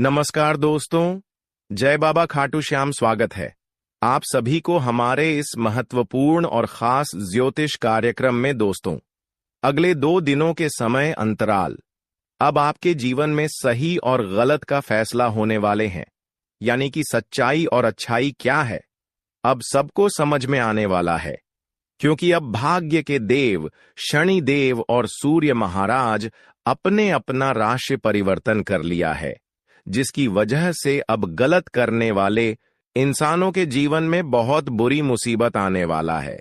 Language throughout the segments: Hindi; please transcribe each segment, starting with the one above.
नमस्कार दोस्तों, जय बाबा खाटू श्याम। स्वागत है आप सभी को हमारे इस महत्वपूर्ण और खास ज्योतिष कार्यक्रम में। दोस्तों, अगले 2 दिनों के समय अंतराल अब आपके जीवन में सही और गलत का फैसला होने वाले हैं, यानी कि सच्चाई और अच्छाई क्या है अब सबको समझ में आने वाला है, क्योंकि अब भाग्य के देव शनि देव और सूर्य महाराज अपने अपना राशि परिवर्तन कर लिया है, जिसकी वजह से अब गलत करने वाले इंसानों के जीवन में बहुत बुरी मुसीबत आने वाला है।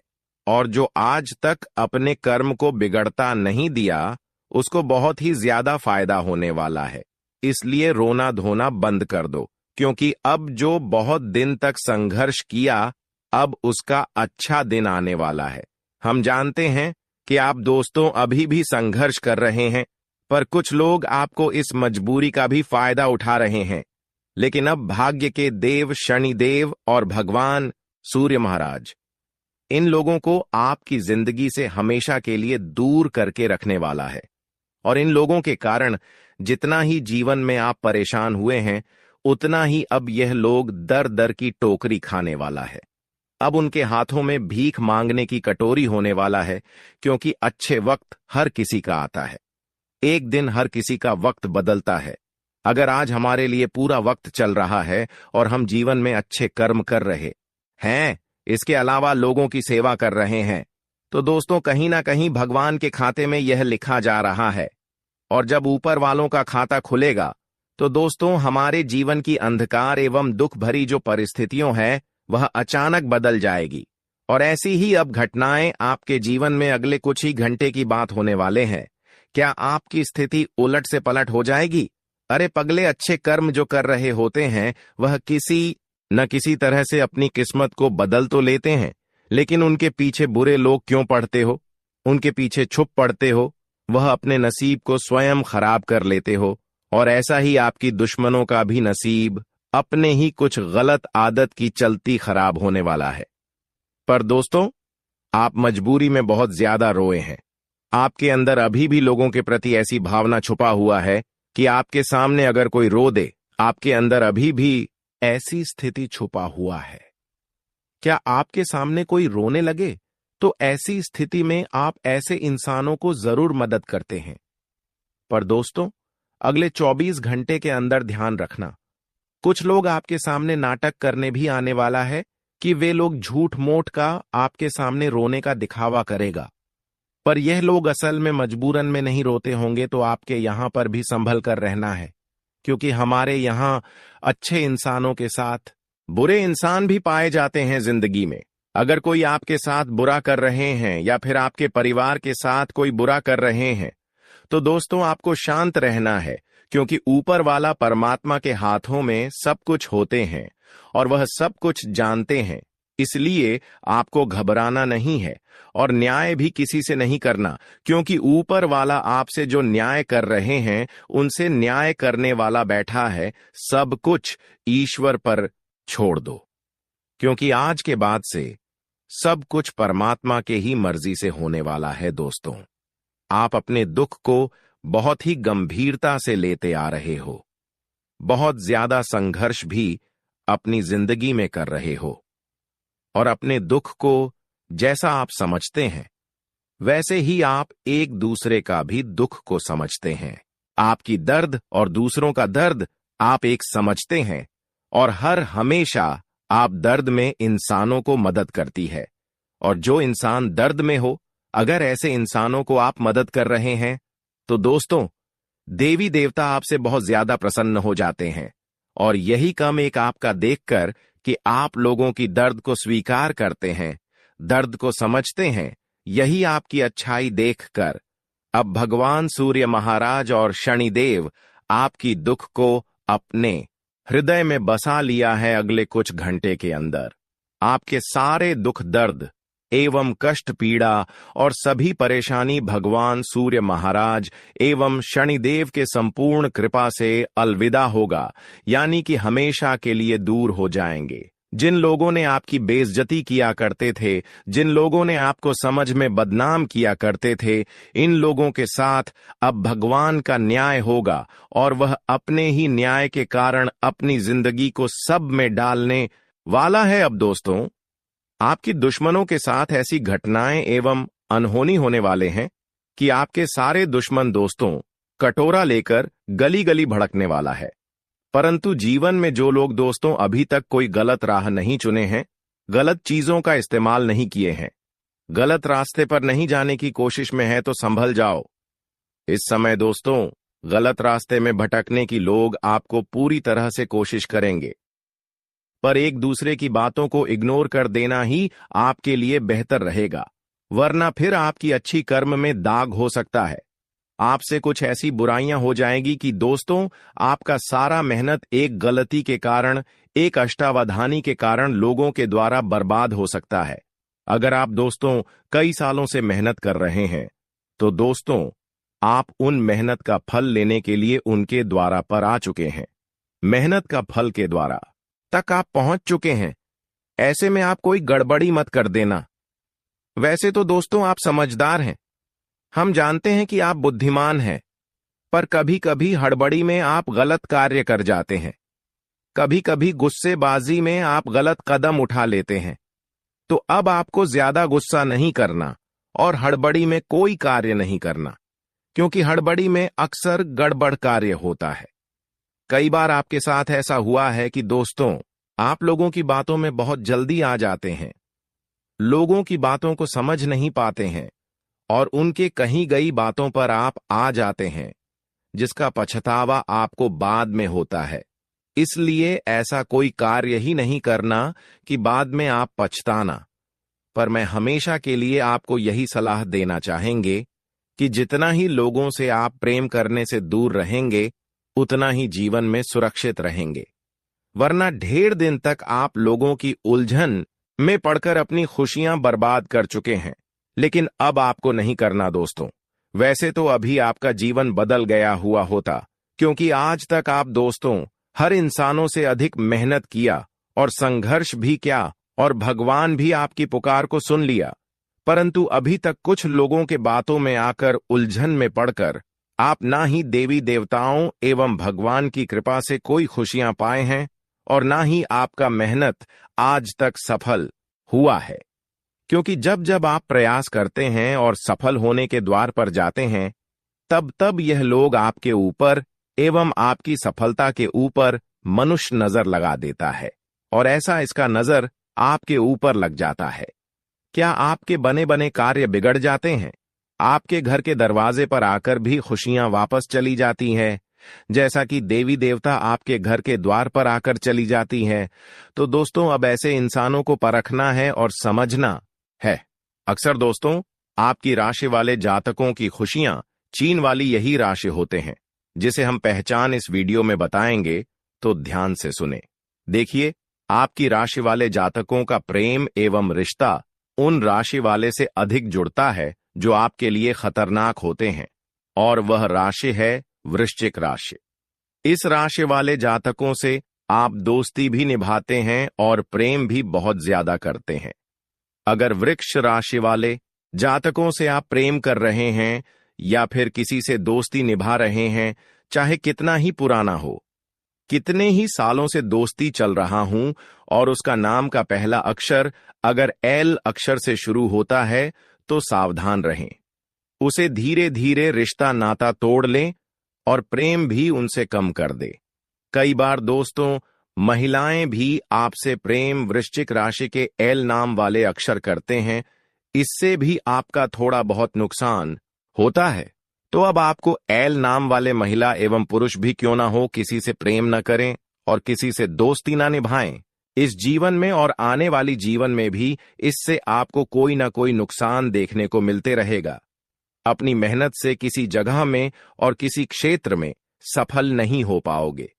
और जो आज तक अपने कर्म को बिगड़ता नहीं दिया, उसको बहुत ही ज्यादा फायदा होने वाला है। इसलिए रोना धोना बंद कर दो, क्योंकि अब जो बहुत दिन तक संघर्ष किया, अब उसका अच्छा दिन आने वाला है। हम जानते हैं कि आप दोस्तों अभी भी संघर्ष कर रहे हैं, पर कुछ लोग आपको इस मजबूरी का भी फायदा उठा रहे हैं। लेकिन अब भाग्य के देव शनि देव और भगवान सूर्य महाराज इन लोगों को आपकी जिंदगी से हमेशा के लिए दूर करके रखने वाला है। और इन लोगों के कारण जितना ही जीवन में आप परेशान हुए हैं, उतना ही अब यह लोग दर दर की टोकरी खाने वाला है। अब उनके हाथों में भीख मांगने की कटोरी होने वाला है, क्योंकि अच्छे वक्त हर किसी का आता है। एक दिन हर किसी का वक्त बदलता है। अगर आज हमारे लिए पूरा वक्त चल रहा है और हम जीवन में अच्छे कर्म कर रहे हैं, इसके अलावा लोगों की सेवा कर रहे हैं, तो दोस्तों कहीं ना कहीं भगवान के खाते में यह लिखा जा रहा है। और जब ऊपर वालों का खाता खुलेगा, तो दोस्तों हमारे जीवन की अंधकार एवं दुख भरी जो परिस्थितियों है, वह अचानक बदल जाएगी। और ऐसी ही अब घटनाएं आपके जीवन में अगले कुछ ही घंटे की बात होने वाले हैं। क्या आपकी स्थिति उलट से पलट हो जाएगी? अरे पगले, अच्छे कर्म जो कर रहे होते हैं, वह किसी न किसी तरह से अपनी किस्मत को बदल तो लेते हैं, लेकिन उनके पीछे बुरे लोग क्यों पड़ते हो? उनके पीछे छुप पड़ते हो। वह अपने नसीब को स्वयं खराब कर लेते हो। और ऐसा ही आपकी दुश्मनों का भी नसीब अपने ही कुछ गलत आदत की चलती खराब होने वाला है। पर दोस्तों, आप मजबूरी में बहुत ज्यादा रोए हैं। आपके अंदर अभी भी लोगों के प्रति ऐसी भावना छुपा हुआ है कि आपके सामने अगर कोई रो दे, आपके अंदर अभी भी ऐसी स्थिति छुपा हुआ है। क्या आपके सामने कोई रोने लगे, तो ऐसी स्थिति में आप ऐसे इंसानों को जरूर मदद करते हैं। पर दोस्तों, अगले 24 घंटे के अंदर ध्यान रखना, कुछ लोग आपके सामने नाटक करने भी आने वाला है कि वे लोग झूठ मूठ का आपके सामने रोने का दिखावा करेगा। पर यह लोग असल में मजबूरन में नहीं रोते होंगे, तो आपके यहां पर भी संभल कर रहना है, क्योंकि हमारे यहां अच्छे इंसानों के साथ बुरे इंसान भी पाए जाते हैं जिंदगी में। अगर कोई आपके साथ बुरा कर रहे हैं या फिर आपके परिवार के साथ कोई बुरा कर रहे हैं, तो दोस्तों आपको शांत रहना है, क्योंकि ऊपर वाला परमात्मा के हाथों में सब कुछ होते हैं और वह सब कुछ जानते हैं। इसलिए आपको घबराना नहीं है और न्याय भी किसी से नहीं करना, क्योंकि ऊपर वाला आपसे जो न्याय कर रहे हैं, उनसे न्याय करने वाला बैठा है। सब कुछ ईश्वर पर छोड़ दो, क्योंकि आज के बाद से सब कुछ परमात्मा के ही मर्जी से होने वाला है। दोस्तों, आप अपने दुख को बहुत ही गंभीरता से लेते आ रहे हो। बहुत ज्यादा संघर्ष भी अपनी जिंदगी में कर रहे हो, और अपने दुख को जैसा आप समझते हैं, वैसे ही आप एक दूसरे का भी दुख को समझते हैं। आपकी दर्द और दूसरों का दर्द आप एक समझते हैं, और हर हमेशा आप दर्द में इंसानों को मदद करती है। और जो इंसान दर्द में हो, अगर ऐसे इंसानों को आप मदद कर रहे हैं, तो दोस्तों देवी देवता आपसे बहुत ज्यादा प्रसन्न हो जाते हैं। और यही कम एक आपका देखकर कि आप लोगों की दर्द को स्वीकार करते हैं, दर्द को समझते हैं, यही आपकी अच्छाई देखकर अब भगवान सूर्य महाराज और शनिदेव आपकी दुख को अपने हृदय में बसा लिया है। अगले कुछ घंटे के अंदर आपके सारे दुख दर्द एवं कष्ट पीड़ा और सभी परेशानी भगवान सूर्य महाराज एवं शनिदेव के संपूर्ण कृपा से अलविदा होगा, यानी कि हमेशा के लिए दूर हो जाएंगे। जिन लोगों ने आपकी बेइज्जती किया करते थे, जिन लोगों ने आपको समझ में बदनाम किया करते थे, इन लोगों के साथ अब भगवान का न्याय होगा और वह अपने ही न्याय के कारण अपनी जिंदगी को सब में डालने वाला है। अब दोस्तों, आपकी दुश्मनों के साथ ऐसी घटनाएं एवं अनहोनी होने वाले हैं कि आपके सारे दुश्मन दोस्तों कटोरा लेकर गली गली भड़कने वाला है। परंतु जीवन में जो लोग दोस्तों अभी तक कोई गलत राह नहीं चुने हैं, गलत चीजों का इस्तेमाल नहीं किए हैं, गलत रास्ते पर नहीं जाने की कोशिश में है, तो संभल जाओ। इस समय दोस्तों गलत रास्ते में भटकने की लोग आपको पूरी तरह से कोशिश करेंगे, पर एक दूसरे की बातों को इग्नोर कर देना ही आपके लिए बेहतर रहेगा, वरना फिर आपकी अच्छी कर्म में दाग हो सकता है। आपसे कुछ ऐसी बुराइयां हो जाएंगी कि दोस्तों आपका सारा मेहनत एक गलती के कारण, एक अष्टावधानी के कारण लोगों के द्वारा बर्बाद हो सकता है। अगर आप दोस्तों कई सालों से मेहनत कर रहे हैं, तो दोस्तों आप उन मेहनत का फल लेने के लिए उनके द्वारा पर आ चुके हैं। मेहनत का फल के द्वारा तक आप पहुंच चुके हैं। ऐसे में आप कोई गड़बड़ी मत कर देना। वैसे तो दोस्तों आप समझदार हैं, हम जानते हैं कि आप बुद्धिमान हैं, पर कभी कभी हड़बड़ी में आप गलत कार्य कर जाते हैं, कभी कभी गुस्सेबाजी में आप गलत कदम उठा लेते हैं। तो अब आपको ज्यादा गुस्सा नहीं करना और हड़बड़ी में कोई कार्य नहीं करना, क्योंकि हड़बड़ी में अक्सर गड़बड़ कार्य होता है। कई बार आपके साथ ऐसा हुआ है कि दोस्तों आप लोगों की बातों में बहुत जल्दी आ जाते हैं, लोगों की बातों को समझ नहीं पाते हैं और उनके कही गई बातों पर आप आ जाते हैं, जिसका पछतावा आपको बाद में होता है। इसलिए ऐसा कोई कार्य ही नहीं करना कि बाद में आप पछताना। पर मैं हमेशा के लिए आपको यही सलाह देना चाहेंगे कि जितना ही लोगों से आप प्रेम करने से दूर रहेंगे, उतना ही जीवन में सुरक्षित रहेंगे, वरना ढेर दिन तक आप लोगों की उलझन में पड़कर अपनी खुशियां बर्बाद कर चुके हैं। लेकिन अब आपको नहीं करना दोस्तों। वैसे तो अभी आपका जीवन बदल गया हुआ होता, क्योंकि आज तक आप दोस्तों हर इंसानों से अधिक मेहनत किया और संघर्ष भी किया और भगवान भी आपकी पुकार को सुन लिया। परंतु अभी तक कुछ लोगों के बातों में आकर उलझन में पड़कर आप ना ही देवी देवताओं एवं भगवान की कृपा से कोई खुशियां पाए हैं और ना ही आपका मेहनत आज तक सफल हुआ है। क्योंकि जब जब आप प्रयास करते हैं और सफल होने के द्वार पर जाते हैं, तब तब यह लोग आपके ऊपर एवं आपकी सफलता के ऊपर मनुष्य नजर लगा देता है और ऐसा इसका नजर आपके ऊपर लग जाता है। क्या आपके बने बने कार्य बिगड़ जाते हैं? आपके घर के दरवाजे पर आकर भी खुशियां वापस चली जाती हैं, जैसा कि देवी देवता आपके घर के द्वार पर आकर चली जाती हैं। तो दोस्तों अब ऐसे इंसानों को परखना है और समझना है। अक्सर दोस्तों आपकी राशि वाले जातकों की खुशियां चीन वाली यही राशि होते हैं, जिसे हम पहचान इस वीडियो में बताएंगे, तो ध्यान से सुने। देखिए, आपकी राशि वाले जातकों का प्रेम एवं रिश्ता उन राशि वाले से अधिक जुड़ता है जो आपके लिए खतरनाक होते हैं, और वह राशि है वृश्चिक राशि। इस राशि वाले जातकों से आप दोस्ती भी निभाते हैं और प्रेम भी बहुत ज्यादा करते हैं। अगर वृक्ष राशि वाले जातकों से आप प्रेम कर रहे हैं या फिर किसी से दोस्ती निभा रहे हैं, चाहे कितना ही पुराना हो, कितने ही सालों से दोस्ती चल रहा हूं और उसका नाम का पहला अक्षर अगर एल अक्षर से शुरू होता है, तो सावधान रहें। उसे धीरे धीरे रिश्ता नाता तोड़ लें और प्रेम भी उनसे कम कर दे। कई बार दोस्तों महिलाएं भी आपसे प्रेम वृश्चिक राशि के एल नाम वाले अक्षर करते हैं, इससे भी आपका थोड़ा बहुत नुकसान होता है। तो अब आपको एल नाम वाले महिला एवं पुरुष भी क्यों ना हो, किसी से प्रेम न करें और किसी से दोस्ती ना निभाएं। इस जीवन में और आने वाली जीवन में भी इससे आपको कोई ना कोई नुकसान देखने को मिलते रहेगा। अपनी मेहनत से किसी जगह में और किसी क्षेत्र में सफल नहीं हो पाओगे।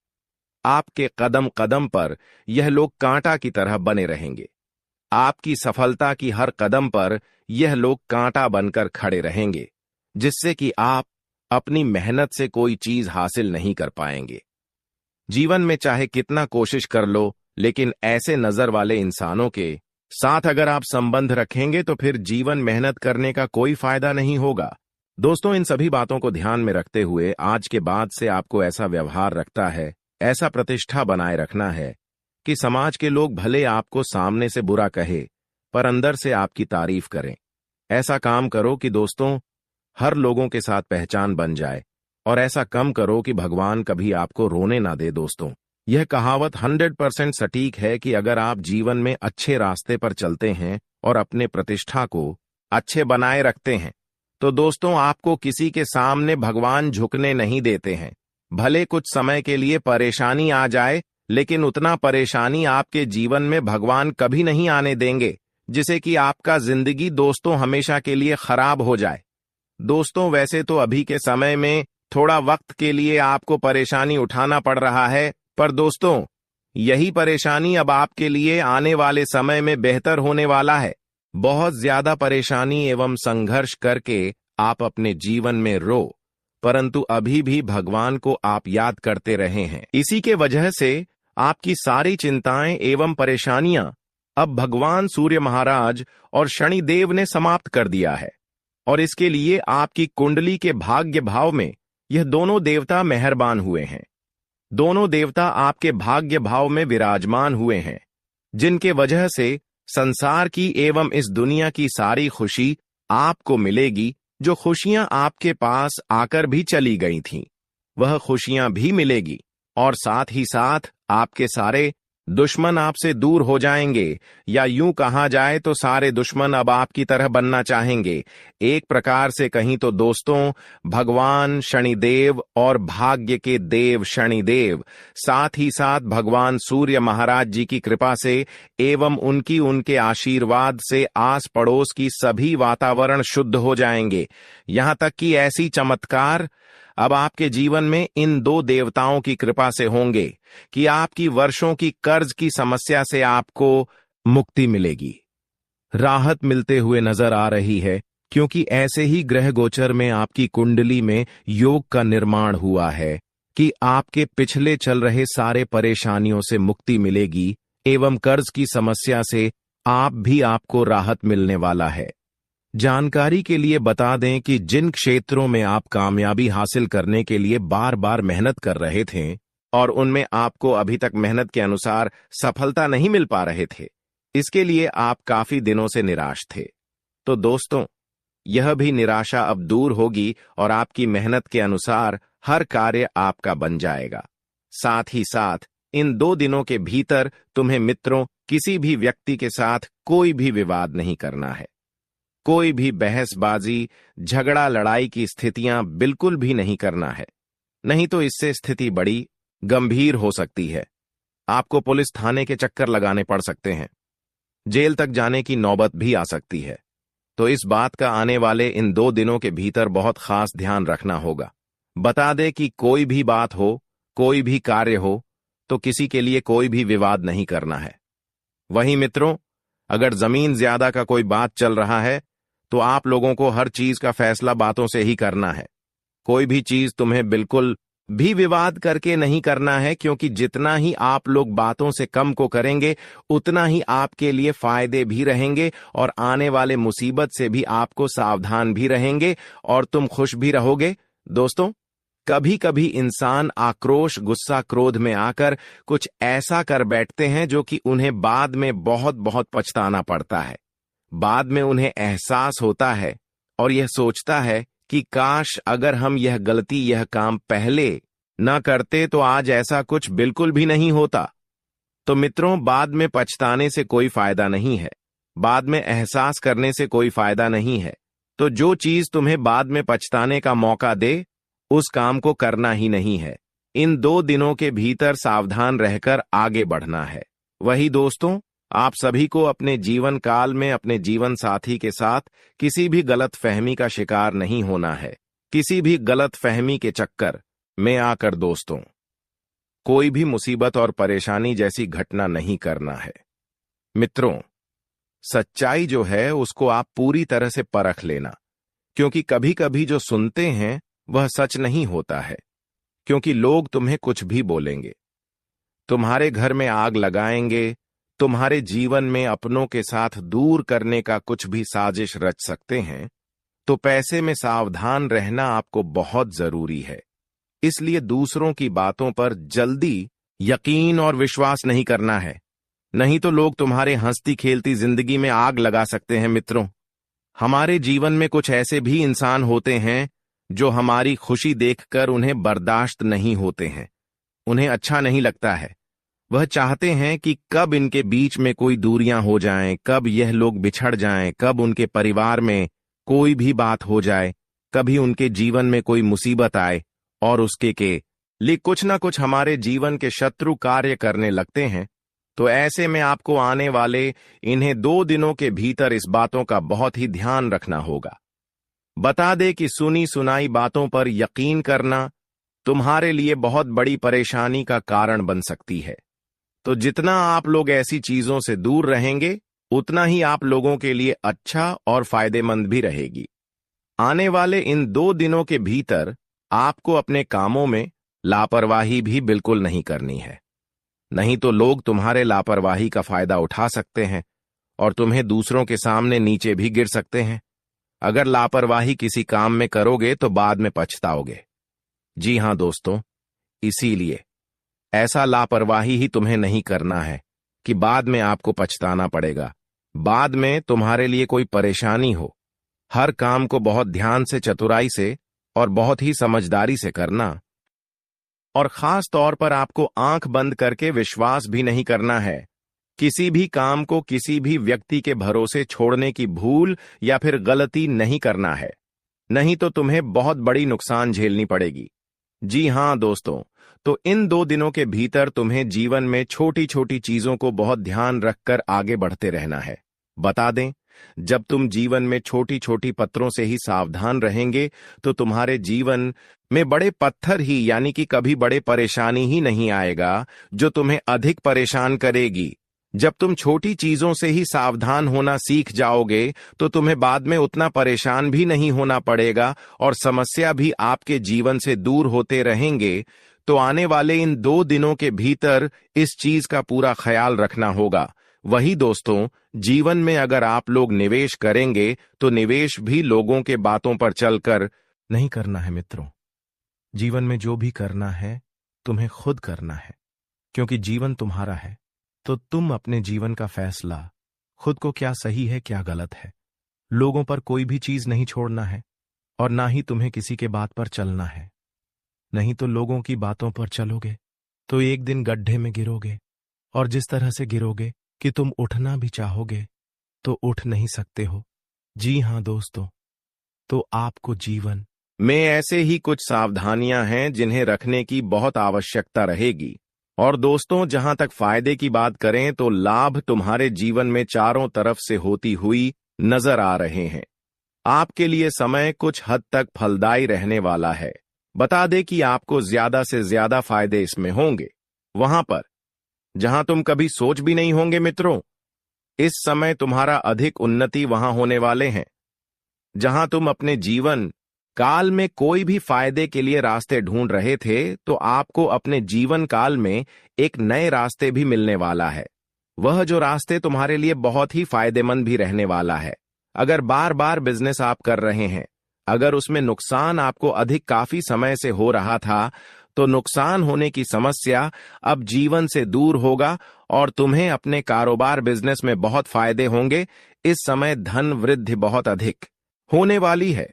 आपके कदम कदम पर यह लोग कांटा की तरह बने रहेंगे। आपकी सफलता की हर कदम पर यह लोग कांटा बनकर खड़े रहेंगे, जिससे कि आप अपनी मेहनत से कोई चीज हासिल नहीं कर पाएंगे। जीवन में चाहे कितना कोशिश कर लो, लेकिन ऐसे नजर वाले इंसानों के साथ अगर आप संबंध रखेंगे तो फिर जीवन मेहनत करने का कोई फायदा नहीं होगा। दोस्तों, इन सभी बातों को ध्यान में रखते हुए आज के बाद से आपको ऐसा व्यवहार रखता है, ऐसा प्रतिष्ठा बनाए रखना है कि समाज के लोग भले आपको सामने से बुरा कहे पर अंदर से आपकी तारीफ करें। ऐसा काम करो कि दोस्तों हर लोगों के साथ पहचान बन जाए, और ऐसा कम करो कि भगवान कभी आपको रोने ना दे। दोस्तों, यह कहावत 100% सटीक है कि अगर आप जीवन में अच्छे रास्ते पर चलते हैं और अपने प्रतिष्ठा को अच्छे बनाए रखते हैं तो दोस्तों आपको किसी के सामने भगवान झुकने नहीं देते हैं। भले कुछ समय के लिए परेशानी आ जाए, लेकिन उतना परेशानी आपके जीवन में भगवान कभी नहीं आने देंगे जिसे कि आपका जिंदगी दोस्तों हमेशा के लिए खराब हो जाए। दोस्तों, वैसे तो अभी के समय में थोड़ा वक्त के लिए आपको परेशानी उठाना पड़ रहा है, पर दोस्तों यही परेशानी अब आपके लिए आने वाले समय में बेहतर होने वाला है। बहुत ज्यादा परेशानी एवं संघर्ष करके आप अपने जीवन में रो, परंतु अभी भी भगवान को आप याद करते रहे हैं। इसी के वजह से आपकी सारी चिंताएं एवं परेशानियां अब भगवान सूर्य महाराज और शनिदेव ने समाप्त कर दिया है, और इसके लिए आपकी कुंडली के भाग्य भाव में यह दोनों देवता मेहरबान हुए हैं। दोनों देवता आपके भाग्य भाव में विराजमान हुए हैं, जिनके वजह से संसार की एवं इस दुनिया की सारी खुशी आपको मिलेगी। जो खुशियां आपके पास आकर भी चली गई थीं, वह खुशियां भी मिलेगी, और साथ ही साथ आपके सारे दुश्मन आपसे दूर हो जाएंगे, या यूं कहा जाए तो सारे दुश्मन अब आपकी तरह बनना चाहेंगे। एक प्रकार से कहीं तो दोस्तों भगवान शनिदेव और भाग्य के देव शनिदेव, साथ ही साथ भगवान सूर्य महाराज जी की कृपा से एवं उनके आशीर्वाद से आस पड़ोस की सभी वातावरण शुद्ध हो जाएंगे। यहां तक कि ऐसी चमत्कार अब आपके जीवन में इन दो देवताओं की कृपा से होंगे कि आपकी वर्षों की कर्ज की समस्या से आपको मुक्ति मिलेगी, राहत मिलते हुए नजर आ रही है, क्योंकि ऐसे ही ग्रह गोचर में आपकी कुंडली में योग का निर्माण हुआ है कि आपके पिछले चल रहे सारे परेशानियों से मुक्ति मिलेगी एवं कर्ज की समस्या से आपको राहत मिलने वाला है। जानकारी के लिए बता दें कि जिन क्षेत्रों में आप कामयाबी हासिल करने के लिए बार बार मेहनत कर रहे थे और उनमें आपको अभी तक मेहनत के अनुसार सफलता नहीं मिल पा रहे थे, इसके लिए आप काफी दिनों से निराश थे, तो दोस्तों यह भी निराशा अब दूर होगी और आपकी मेहनत के अनुसार हर कार्य आपका बन जाएगा। साथ ही साथ इन 2 दिनों के भीतर तुम्हें मित्रों किसी भी व्यक्ति के साथ कोई भी विवाद नहीं करना है। कोई भी बहसबाजी, झगड़ा, लड़ाई की स्थितियां बिल्कुल भी नहीं करना है, नहीं तो इससे स्थिति बड़ी गंभीर हो सकती है। आपको पुलिस थाने के चक्कर लगाने पड़ सकते हैं, जेल तक जाने की नौबत भी आ सकती है। तो इस बात का आने वाले इन 2 दिनों के भीतर बहुत खास ध्यान रखना होगा। बता दे कि कोई भी बात हो, कोई भी कार्य हो, तो किसी के लिए कोई भी विवाद नहीं करना है। वहीं मित्रों, अगर जमीन ज्यादा का कोई बात चल रहा है तो आप लोगों को हर चीज का फैसला बातों से ही करना है। कोई भी चीज तुम्हें बिल्कुल भी विवाद करके नहीं करना है, क्योंकि जितना ही आप लोग बातों से कम को करेंगे उतना ही आपके लिए फायदे भी रहेंगे और आने वाले मुसीबत से भी आपको सावधान भी रहेंगे और तुम खुश भी रहोगे। दोस्तों, कभी कभी इंसान आक्रोश, गुस्सा, क्रोध में आकर कुछ ऐसा कर बैठते हैं जो कि उन्हें बाद में बहुत बहुत पछताना पड़ता है। बाद में उन्हें एहसास होता है और यह सोचता है कि काश अगर हम यह गलती, यह काम पहले न करते तो आज ऐसा कुछ बिल्कुल भी नहीं होता। तो मित्रों, बाद में पछताने से कोई फायदा नहीं है, बाद में एहसास करने से कोई फायदा नहीं है। तो जो चीज तुम्हें बाद में पछताने का मौका दे, उस काम को करना ही नहीं है। इन 2 दिनों के भीतर सावधान रहकर आगे बढ़ना है। वही दोस्तों, आप सभी को अपने जीवन काल में अपने जीवन साथी के साथ किसी भी गलत फहमी का शिकार नहीं होना है। किसी भी गलत फहमी के चक्कर में आकर दोस्तों कोई भी मुसीबत और परेशानी जैसी घटना नहीं करना है। मित्रों, सच्चाई जो है उसको आप पूरी तरह से परख लेना, क्योंकि कभी कभी जो सुनते हैं वह सच नहीं होता है, क्योंकि लोग तुम्हें कुछ भी बोलेंगे। तुम्हारे घर में आग लगाएंगे, तुम्हारे जीवन में अपनों के साथ दूर करने का कुछ भी साजिश रच सकते हैं, तो पैसे में सावधान रहना आपको बहुत जरूरी है। इसलिए दूसरों की बातों पर जल्दी यकीन और विश्वास नहीं करना है, नहीं तो लोग तुम्हारे हंसती खेलती जिंदगी में आग लगा सकते हैं। मित्रों, हमारे जीवन में कुछ ऐसे भी इंसान होते हैं जो हमारी खुशी देखकर उन्हें बर्दाश्त नहीं होते हैं, उन्हें अच्छा नहीं लगता है। वह चाहते हैं कि कब इनके बीच में कोई दूरियां हो जाएं, कब यह लोग बिछड़ जाएं, कब उनके परिवार में कोई भी बात हो जाए, कभी उनके जीवन में कोई मुसीबत आए और उसके के लिए कुछ ना कुछ हमारे जीवन के शत्रु कार्य करने लगते हैं। तो ऐसे में आपको आने वाले इन्हें 2 दिनों के भीतर इस बातों का बहुत ही ध्यान रखना होगा। बता दे कि सुनी सुनाई बातों पर यकीन करना तुम्हारे लिए बहुत बड़ी परेशानी का कारण बन सकती है। तो जितना आप लोग ऐसी चीजों से दूर रहेंगे, उतना ही आप लोगों के लिए अच्छा और फायदेमंद भी रहेगी। आने वाले इन 2 दिनों के भीतर आपको अपने कामों में लापरवाही भी बिल्कुल नहीं करनी है, नहीं तो लोग तुम्हारे लापरवाही का फायदा उठा सकते हैं और तुम्हें दूसरों के सामने नीचे भी गिर सकते हैं। अगर लापरवाही किसी काम में करोगे तो बाद में पछताओगे। जी हां दोस्तों, इसीलिए ऐसा लापरवाही ही तुम्हें नहीं करना है कि बाद में आपको पछताना पड़ेगा, बाद में तुम्हारे लिए कोई परेशानी हो। हर काम को बहुत ध्यान से, चतुराई से और बहुत ही समझदारी से करना, और खास तौर पर आपको आंख बंद करके विश्वास भी नहीं करना है। किसी भी काम को किसी भी व्यक्ति के भरोसे छोड़ने की भूल या फिर गलती नहीं करना है, नहीं तो तुम्हें बहुत बड़ी नुकसान झेलनी पड़ेगी। जी हां दोस्तों, तो इन 2 दिनों के भीतर तुम्हें जीवन में छोटी छोटी चीजों को बहुत ध्यान रखकर आगे बढ़ते रहना है। बता दें, जब तुम जीवन में छोटी छोटी पत्थरों से ही सावधान रहेंगे तो तुम्हारे जीवन में बड़े पत्थर ही यानी कि कभी बड़े परेशानी ही नहीं आएगा जो तुम्हें अधिक परेशान करेगी। जब तुम छोटी चीजों से ही सावधान होना सीख जाओगे तो तुम्हें बाद में उतना परेशान भी नहीं होना पड़ेगा और समस्या भी आपके जीवन से दूर होते रहेंगे। तो आने वाले इन 2 दिनों के भीतर इस चीज का पूरा ख्याल रखना होगा। वही दोस्तों, जीवन में अगर आप लोग निवेश करेंगे तो निवेश भी लोगों के बातों पर चलकर नहीं करना है। मित्रों, जीवन में जो भी करना है तुम्हें खुद करना है, क्योंकि जीवन तुम्हारा है। तो तुम अपने जीवन का फैसला खुद को क्या सही है क्या गलत है, लोगों पर कोई भी चीज नहीं छोड़ना है और ना ही तुम्हें किसी के बात पर चलना है। नहीं तो लोगों की बातों पर चलोगे तो एक दिन गड्ढे में गिरोगे, और जिस तरह से गिरोगे कि तुम उठना भी चाहोगे तो उठ नहीं सकते हो। जी हां दोस्तों, तो आपको जीवन में ऐसे ही कुछ सावधानियां हैं जिन्हें रखने की बहुत आवश्यकता रहेगी। और दोस्तों, जहां तक फायदे की बात करें तो लाभ तुम्हारे जीवन में चारों तरफ से होती हुई नजर आ रहे हैं। आपके लिए समय कुछ हद तक फलदायी रहने वाला है। बता दे कि आपको ज्यादा से ज्यादा फायदे इसमें होंगे वहां पर जहां तुम कभी सोच भी नहीं होंगे। मित्रों, इस समय तुम्हारा अधिक उन्नति वहां होने वाले हैं जहां तुम अपने जीवन काल में कोई भी फायदे के लिए रास्ते ढूंढ रहे थे, तो आपको अपने जीवन काल में एक नए रास्ते भी मिलने वाला है। वह जो रास्ते तुम्हारे लिए बहुत ही फायदेमंद भी रहने वाला है। अगर बार बार बिजनेस आप कर रहे हैं, अगर उसमें नुकसान आपको अधिक काफी समय से हो रहा था, तो नुकसान होने की समस्या अब जीवन से दूर होगा और तुम्हें अपने कारोबार बिजनेस में बहुत फायदे होंगे। इस समय धन वृद्धि बहुत अधिक होने वाली है,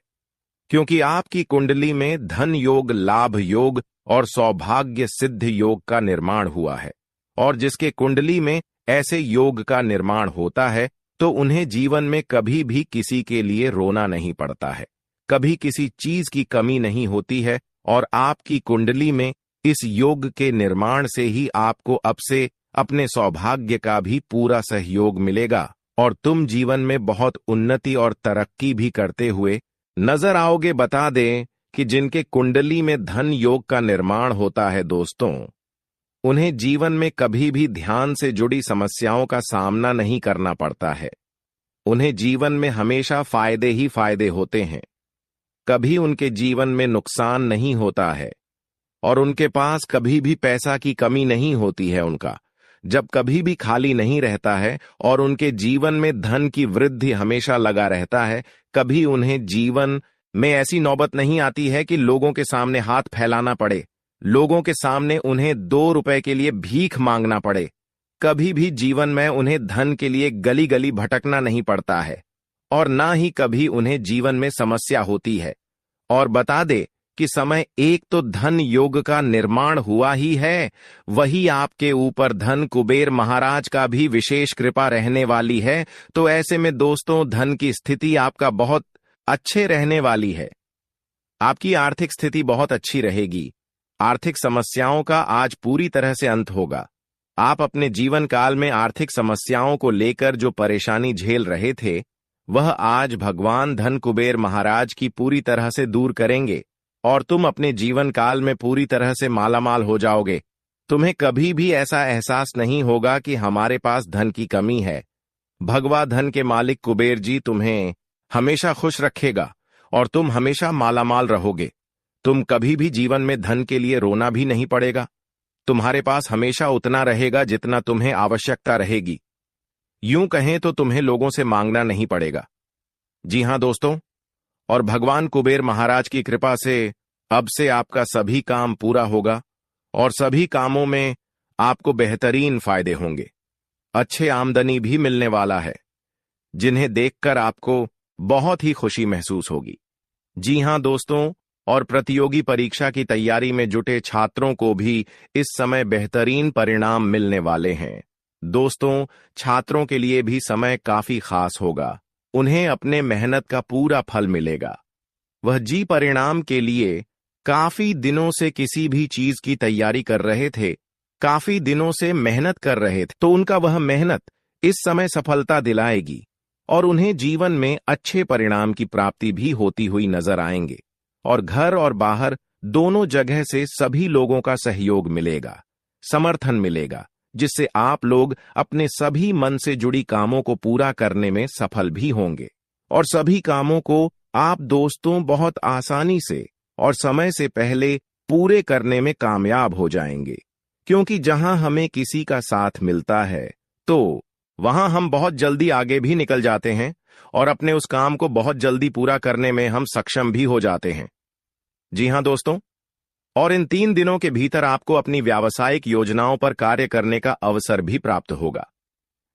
क्योंकि आपकी कुंडली में धन योग, लाभ योग और सौभाग्य सिद्ध योग का निर्माण हुआ है। और जिसके कुंडली में ऐसे योग का निर्माण होता है तो उन्हें जीवन में कभी भी किसी के लिए रोना नहीं पड़ता है, कभी किसी चीज की कमी नहीं होती है। और आपकी कुंडली में इस योग के निर्माण से ही आपको अब से अपने सौभाग्य का भी पूरा सहयोग मिलेगा और तुम जीवन में बहुत उन्नति और तरक्की भी करते हुए नजर आओगे। बता दें कि जिनके कुंडली में धन योग का निर्माण होता है दोस्तों, उन्हें जीवन में कभी भी ध्यान से जुड़ी समस्याओं का सामना नहीं करना पड़ता है। उन्हें जीवन में हमेशा फायदे ही फायदे होते हैं, कभी उनके जीवन में नुकसान नहीं होता है। और उनके पास कभी भी पैसा की कमी नहीं होती है। उनका जब कभी भी खाली नहीं रहता है और उनके जीवन में धन की वृद्धि हमेशा लगा रहता है। कभी उन्हें जीवन में ऐसी नौबत नहीं आती है कि लोगों के सामने हाथ फैलाना पड़े, लोगों के सामने उन्हें 2 रुपए के लिए भीख मांगना पड़े। कभी भी जीवन में उन्हें धन के लिए गली गली भटकना नहीं पड़ता है और ना ही कभी उन्हें जीवन में समस्या होती है। और बता दे कि समय एक तो धन योग का निर्माण हुआ ही है, वही आपके ऊपर धन कुबेर महाराज का भी विशेष कृपा रहने वाली है। तो ऐसे में दोस्तों, धन की स्थिति आपका बहुत अच्छे रहने वाली है। आपकी आर्थिक स्थिति बहुत अच्छी रहेगी। आर्थिक समस्याओं का आज पूरी तरह से अंत होगा। आप अपने जीवन काल में आर्थिक समस्याओं को लेकर जो परेशानी झेल रहे थे, वह आज भगवान धन कुबेर महाराज की पूरी तरह से दूर करेंगे और तुम अपने जीवन काल में पूरी तरह से मालामाल हो जाओगे। तुम्हें कभी भी ऐसा एहसास नहीं होगा कि हमारे पास धन की कमी है। भगवा धन के मालिक कुबेर जी तुम्हें हमेशा खुश रखेगा और तुम हमेशा मालामाल रहोगे। तुम कभी भी जीवन में धन के लिए रोना भी नहीं पड़ेगा। तुम्हारे पास हमेशा उतना रहेगा जितना तुम्हें आवश्यकता रहेगी। यूं कहें तो तुम्हें लोगों से मांगना नहीं पड़ेगा। जी हां दोस्तों, और भगवान कुबेर महाराज की कृपा से अब से आपका सभी काम पूरा होगा और सभी कामों में आपको बेहतरीन फायदे होंगे। अच्छे आमदनी भी मिलने वाला है, जिन्हें देखकर आपको बहुत ही खुशी महसूस होगी। जी हां दोस्तों, और प्रतियोगी परीक्षा की तैयारी में जुटे छात्रों को भी इस समय बेहतरीन परिणाम मिलने वाले हैं। दोस्तों, छात्रों के लिए भी समय काफी खास होगा। उन्हें अपने मेहनत का पूरा फल मिलेगा। वह जी परिणाम के लिए काफी दिनों से किसी भी चीज की तैयारी कर रहे थे, काफी दिनों से मेहनत कर रहे थे, तो उनका वह मेहनत इस समय सफलता दिलाएगी और उन्हें जीवन में अच्छे परिणाम की प्राप्ति भी होती हुई नजर आएंगे। और घर और बाहर दोनों जगह से सभी लोगों का सहयोग मिलेगा, समर्थन मिलेगा, जिससे आप लोग अपने सभी मन से जुड़ी कामों को पूरा करने में सफल भी होंगे और सभी कामों को आप दोस्तों बहुत आसानी से और समय से पहले पूरे करने में कामयाब हो जाएंगे। क्योंकि जहां हमें किसी का साथ मिलता है तो वहां हम बहुत जल्दी आगे भी निकल जाते हैं और अपने उस काम को बहुत जल्दी पूरा करने में हम सक्षम भी हो जाते हैं। जी हां दोस्तों, और इन 3 दिनों के भीतर आपको अपनी व्यावसायिक योजनाओं पर कार्य करने का अवसर भी प्राप्त होगा,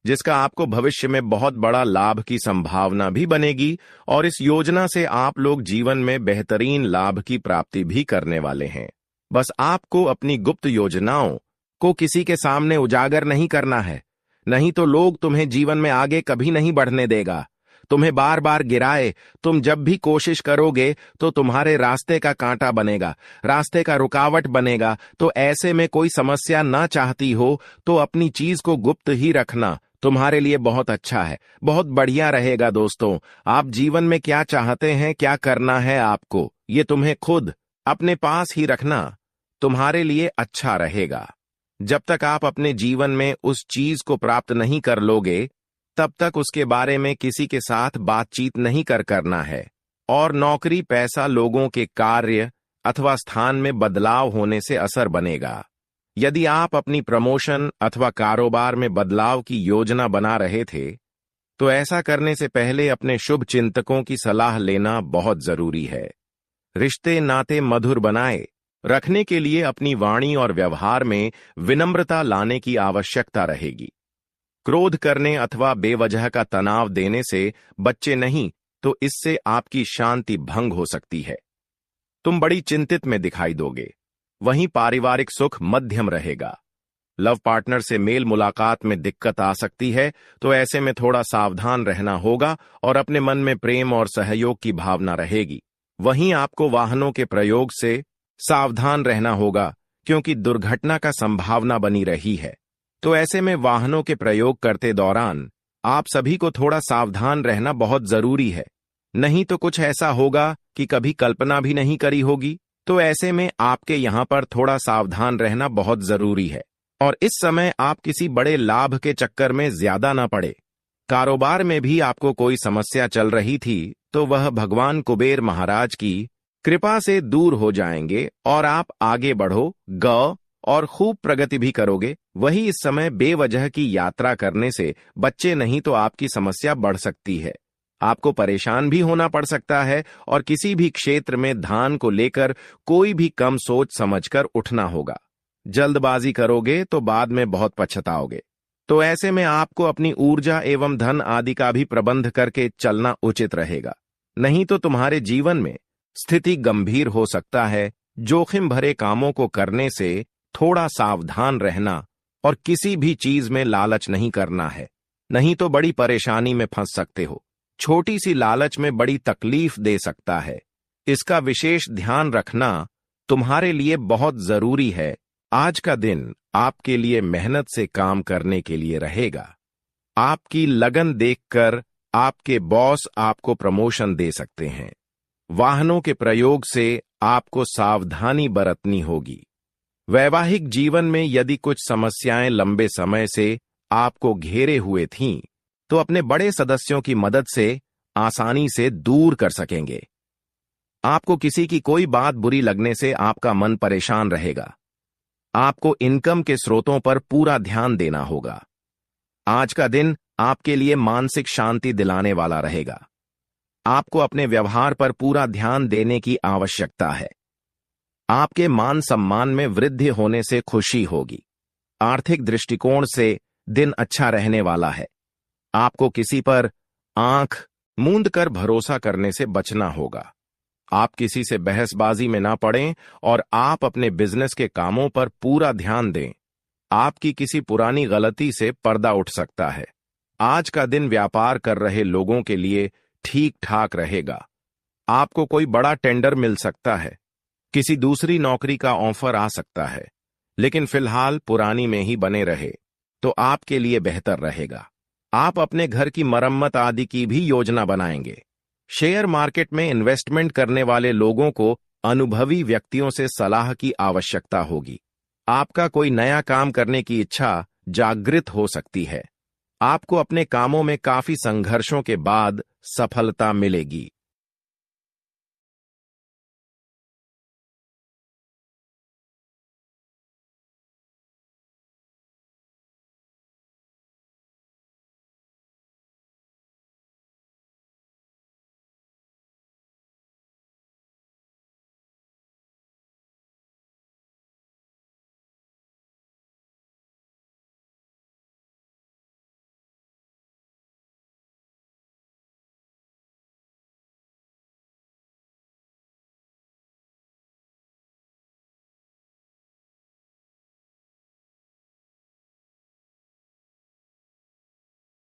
जिसका आपको भविष्य में बहुत बड़ा लाभ की संभावना भी बनेगी और इस योजना से आप लोग जीवन में बेहतरीन लाभ की प्राप्ति भी करने वाले हैं। बस आपको अपनी गुप्त योजनाओं को किसी के सामने उजागर नहीं करना है, नहीं तो लोग तुम्हें जीवन में आगे कभी नहीं बढ़ने देगा, तुम्हें बार बार गिराए। तुम जब भी कोशिश करोगे तो तुम्हारे रास्ते का कांटा बनेगा, रास्ते का रुकावट बनेगा। तो ऐसे में कोई समस्या ना चाहती हो तो अपनी चीज को गुप्त ही रखना तुम्हारे लिए बहुत अच्छा है, बहुत बढ़िया रहेगा। दोस्तों, आप जीवन में क्या चाहते हैं, क्या करना है आपको, ये तुम्हें खुद अपने पास ही रखना तुम्हारे लिए अच्छा रहेगा। जब तक आप अपने जीवन में उस चीज को प्राप्त नहीं कर लोगे, तब तक उसके बारे में किसी के साथ बातचीत नहीं करना है। और नौकरी, पैसा, लोगों के कार्य अथवा स्थान में बदलाव होने से असर बनेगा। यदि आप अपनी प्रमोशन अथवा कारोबार में बदलाव की योजना बना रहे थे, तो ऐसा करने से पहले अपने शुभ चिंतकों की सलाह लेना बहुत जरूरी है। रिश्ते नाते मधुर बनाए रखने के लिए अपनी वाणी और व्यवहार में विनम्रता लाने की आवश्यकता रहेगी। क्रोध करने अथवा बेवजह का तनाव देने से बच्चे नहीं, तो इससे आपकी शांति भंग हो सकती है। तुम बड़ी चिंतित में दिखाई दोगे। वहीं पारिवारिक सुख मध्यम रहेगा। लव पार्टनर से मेल मुलाकात में दिक्कत आ सकती है, तो ऐसे में थोड़ा सावधान रहना होगा और अपने मन में प्रेम और सहयोग की भावना रहेगी। वहीं आपको वाहनों के प्रयोग से सावधान रहना होगा, क्योंकि दुर्घटना का संभावना बनी रही है। तो ऐसे में वाहनों के प्रयोग करते दौरान आप सभी को थोड़ा सावधान रहना बहुत जरूरी है, नहीं तो कुछ ऐसा होगा कि कभी कल्पना भी नहीं करी होगी। तो ऐसे में आपके यहां पर थोड़ा सावधान रहना बहुत जरूरी है और इस समय आप किसी बड़े लाभ के चक्कर में ज्यादा ना पड़े। कारोबार में भी आपको कोई समस्या चल रही थी, तो वह भगवान कुबेर महाराज की कृपा से दूर हो जाएंगे और आप आगे बढ़ो और खूब प्रगति भी करोगे। वही इस समय बेवजह की यात्रा करने से बच्चे नहीं तो आपकी समस्या बढ़ सकती है। आपको परेशान भी होना पड़ सकता है और किसी भी क्षेत्र में ध्यान को लेकर कोई भी कम सोच समझकर उठना होगा। जल्दबाजी करोगे तो बाद में बहुत पछताओगे। तो ऐसे में आपको अपनी ऊर्जा एवं धन आदि का भी प्रबंध करके चलना उचित रहेगा, नहीं तो तुम्हारे जीवन में स्थिति गंभीर हो सकता है। जोखिम भरे कामों को करने से थोड़ा सावधान रहना और किसी भी चीज में लालच नहीं करना है, नहीं तो बड़ी परेशानी में फंस सकते हो। छोटी सी लालच में बड़ी तकलीफ दे सकता है। इसका विशेष ध्यान रखना तुम्हारे लिए बहुत जरूरी है। आज का दिन आपके लिए मेहनत से काम करने के लिए रहेगा। आपकी लगन देखकर आपके बॉस आपको प्रमोशन दे सकते हैं। वाहनों के प्रयोग से आपको सावधानी बरतनी होगी। वैवाहिक जीवन में यदि कुछ समस्याएं लंबे समय से आपको घेरे हुए थीं, तो अपने बड़े सदस्यों की मदद से आसानी से दूर कर सकेंगे। आपको किसी की कोई बात बुरी लगने से आपका मन परेशान रहेगा। आपको इनकम के स्रोतों पर पूरा ध्यान देना होगा। आज का दिन आपके लिए मानसिक शांति दिलाने वाला रहेगा। आपको अपने व्यवहार पर पूरा ध्यान देने की आवश्यकता है। आपके मान सम्मान में वृद्धि होने से खुशी होगी। आर्थिक दृष्टिकोण से दिन अच्छा रहने वाला है। आपको किसी पर आंख मूंद कर भरोसा करने से बचना होगा। आप किसी से बहसबाजी में ना पड़ें और आप अपने बिजनेस के कामों पर पूरा ध्यान दें। आपकी किसी पुरानी गलती से पर्दा उठ सकता है। आज का दिन व्यापार कर रहे लोगों के लिए ठीक ठाक रहेगा। आपको कोई बड़ा टेंडर मिल सकता है। किसी दूसरी नौकरी का ऑफर आ सकता है, लेकिन फिलहाल पुरानी में ही बने रहे तो आपके लिए बेहतर रहेगा। आप अपने घर की मरम्मत आदि की भी योजना बनाएंगे। शेयर मार्केट में इन्वेस्टमेंट करने वाले लोगों को अनुभवी व्यक्तियों से सलाह की आवश्यकता होगी। आपका कोई नया काम करने की इच्छा जागृत हो सकती है। आपको अपने कामों में काफी संघर्षों के बाद सफलता मिलेगी।